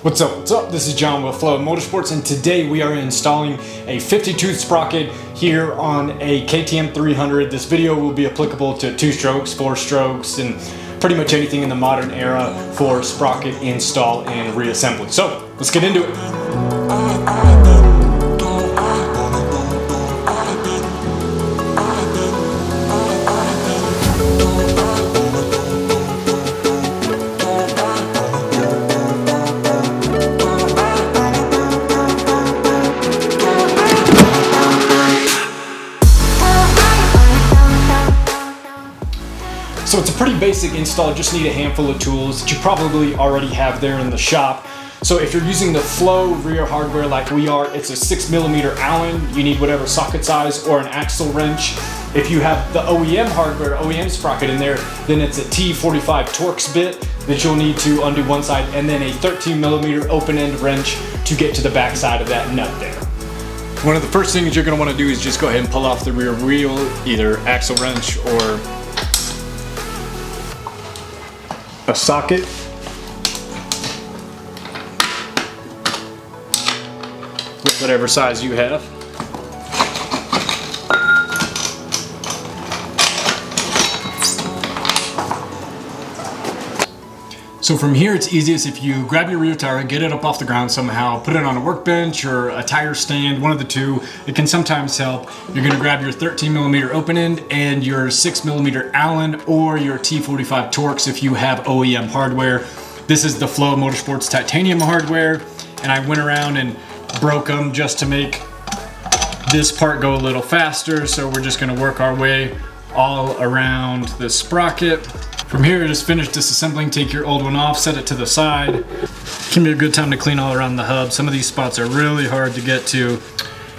What's up, what's up? This is John with Flow Motorsports, and today we are installing a 50-tooth sprocket here on a KTM 300. This video will be applicable to 2-strokes, 4-strokes, and pretty much anything in the modern era for sprocket install and reassembly. So, let's get into it. So it's a pretty basic install, just need a handful of tools that you probably already have there in the shop. So if you're using the Flow rear hardware like we are, it's a 6mm Allen. You need whatever socket size or an axle wrench. If you have the OEM hardware, OEM sprocket in there, then it's a T45 Torx bit that you'll need to undo one side, and then a 13mm open end wrench to get to the back side of that nut there. One of the first things you're gonna wanna do is just go ahead and pull off the rear wheel, either axle wrench or a socket. With whatever size you have. So from here, it's easiest if you grab your rear tire, get it up off the ground somehow, put it on a workbench or a tire stand, one of the two. It can sometimes help. You're gonna grab your 13mm open end and your 6mm Allen or your T45 Torx if you have OEM hardware. This is the Flow Motorsports titanium hardware, and I went around and broke them just to make this part go a little faster. So we're just gonna work our way all around the sprocket. From here, just finish disassembling, take your old one off, set it to the side. Can be a good time to clean all around the hub. Some of these spots are really hard to get to.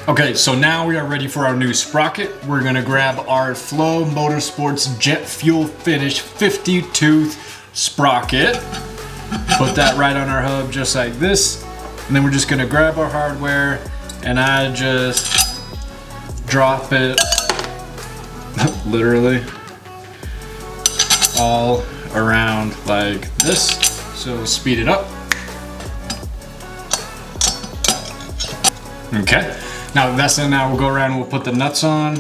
Okay, so now we are ready for our new sprocket. We're gonna grab our Flow Motorsports Jet Fuel Finish 50-tooth sprocket. Put that right on our hub just like this. And then we're just gonna grab our hardware and I just drop it, literally, all around like this. So speed it up. Okay, now that's it. Now we'll go around and we'll put the nuts on.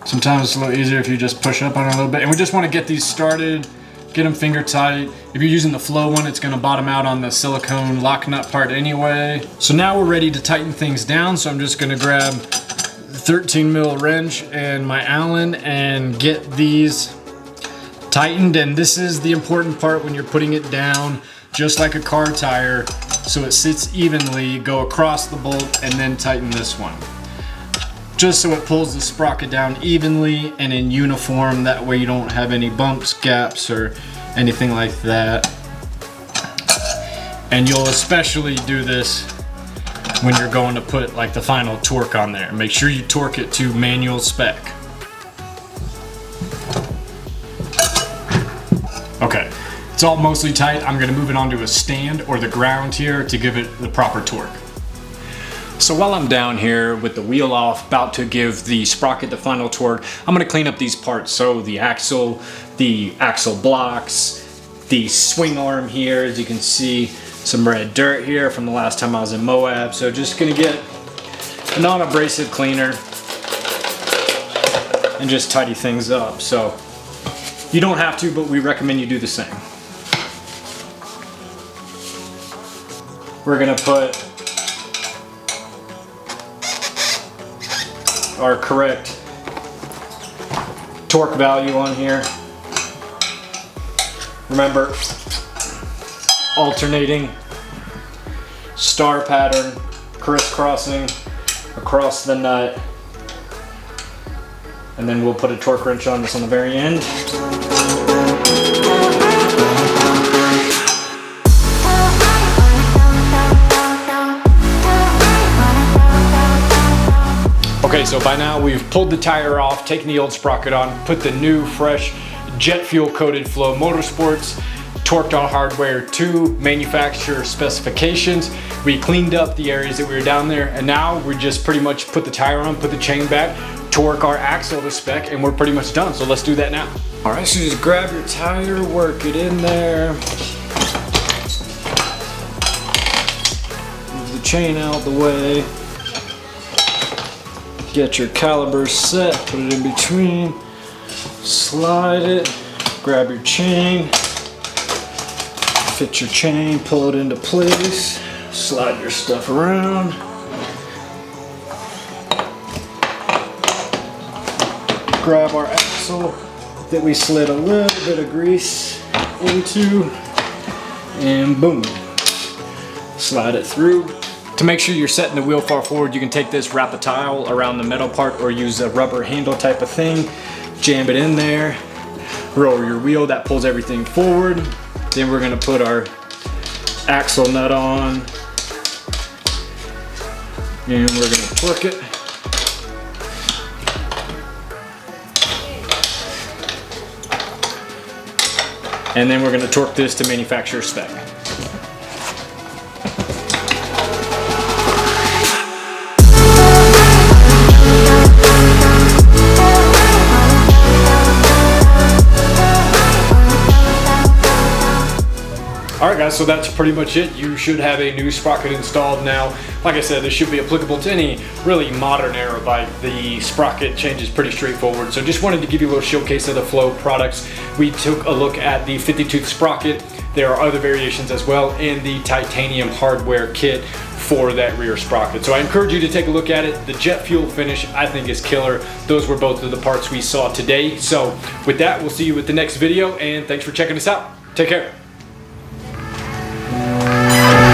Sometimes it's a little easier if you just push up on it a little bit. And we just want to get these started, get them finger tight. If you're using the Flow one, it's going to bottom out on the silicone lock nut part anyway. So now we're ready to tighten things down. So I'm just going to grab 13mm wrench and my Allen and get these tightened. And this is the important part when you're putting it down, just like a car tire, so it sits evenly. Go across the bolt and then tighten this one, just so it pulls the sprocket down evenly and in uniform. That way you don't have any bumps, gaps, or anything like that. And you'll especially do this when you're going to put like the final torque on there. Make sure you torque it to manual spec. Okay, it's all mostly tight. I'm gonna move it onto a stand or the ground here to give it the proper torque. So while I'm down here with the wheel off, about to give the sprocket the final torque, I'm gonna clean up these parts. So the axle blocks, the swing arm here, as you can see, some red dirt here from the last time I was in Moab. So just gonna get a non-abrasive cleaner and just tidy things up. So you don't have to, but we recommend you do the same. We're gonna put our correct torque value on here. Remember, alternating star pattern, crisscrossing across the nut. And then we'll put a torque wrench on this on the very end. Okay, so by now we've pulled the tire off, taken the old sprocket on, put the new, fresh, jet fuel coated Flow Motorsports, torqued our hardware to manufacturer specifications. We cleaned up the areas that we were down there, and now we just pretty much put the tire on, put the chain back, torque our axle to spec, and we're pretty much done. So let's do that now. All right, so just grab your tire, work it in there. chain out the way. Get your caliper set, put it in between, slide it, grab your chain, fit your chain, pull it into place, slide your stuff around. Grab our axle that we slid a little bit of grease into, and boom, slide it through. To make sure you're setting the wheel far forward, you can take this, wrap a towel around the metal part, or use a rubber handle type of thing, jam it in there, roll your wheel, that pulls everything forward. Then we're gonna put our axle nut on, and we're gonna torque it. And then we're going to torque this to manufacturer spec. Alright guys, so that's pretty much it. You should have a new sprocket installed now. Like I said, this should be applicable to any really modern era bike. The sprocket change is pretty straightforward. So just wanted to give you a little showcase of the Flow products. We took a look at the 50-tooth sprocket. There are other variations as well, and the titanium hardware kit for that rear sprocket. So I encourage you to take a look at it. The jet fuel finish I think is killer. Those were both of the parts we saw today. So with that, we'll see you with the next video, and thanks for checking us out. Take care.